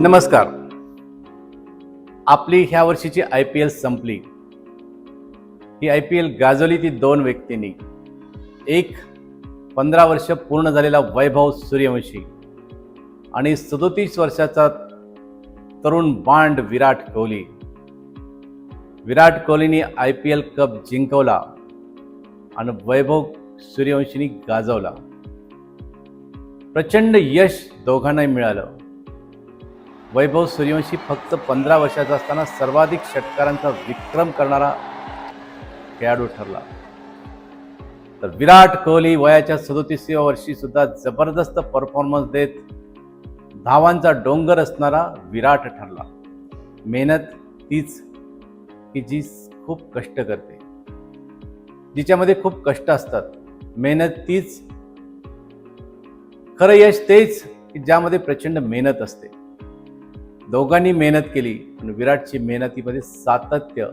नमस्कार. आपली ह्या वर्षीची IPL संपली. ही IPL गाजवली ती दोन व्यक्तींनी. एक 15 वर्ष पूर्ण झालेला वैभव सूर्यवंशी आणि 37 वर्षाचा तरुण बांड विराट कोहली. विराट कोहलीने IPL कप जिंकवला आणि वैभव सूर्यवंशीने गाजवला. प्रचंड यश दोघांनाही मिळालं. वैभव सूर्यवंशी फक्त 15 वर्षाचा असताना सर्वाधिक षटकारांचा विक्रम करणारा खेळाडू ठरला. तर विराट कोहली वयाच्या 37व्या वर्षी सुद्धा जबरदस्त परफॉर्मन्स देत धावांचा डोंगर असणारा विराट ठरला. मेहनत तीच की जी खूप कष्ट करते, जिच्यामध्ये खूप कष्ट असतात. मेहनत तीच, खरं यश तेच की ज्यामध्ये प्रचंड मेहनत असते. दोघांनी मेहनत केली आणि विराटची मेहनतीमध्ये सातत्य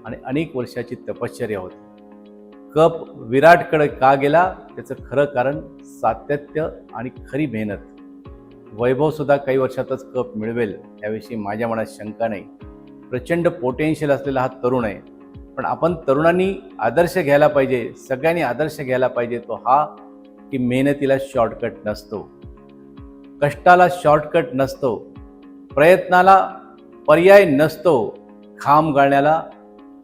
आणि अनेक वर्षाची तपश्चर्या होती. कप विराटकडे का गेला त्याचं खरं कारण सातत्य आणि खरी मेहनत. वैभव सुद्धा काही वर्षातच कप मिळवेल याविषयी माझ्या मनात शंका नाही. प्रचंड पोटेन्शियल असलेला हा तरुण आहे. पण आपण तरुणांनी आदर्श घ्यायला पाहिजे, सगळ्यांनी आदर्श घ्यायला पाहिजे तो हा की मेहनतीला शॉर्टकट नसतो, कष्टाला शॉर्टकट नसतो, प्रयत्नाला पर्याय नसतो, घाम गाळण्याला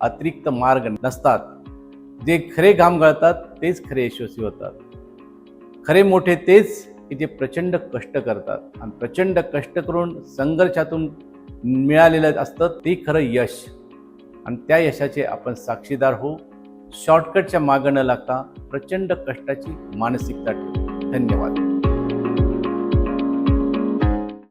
अतिरिक्त मार्ग नसतात. जे खरे घाम गाळतात तेच खरे यशस्वी होतात. खरे मोठे तेच की जे प्रचंड कष्ट करतात आणि प्रचंड कष्ट करून संघर्षातून मिळालेलं असतं ते खरं यश. आणि त्या यशाचे आपण साक्षीदार होऊ. शॉर्टकटच्या मागं न लागता प्रचंड कष्टाची मानसिकता ठेवू. धन्यवाद.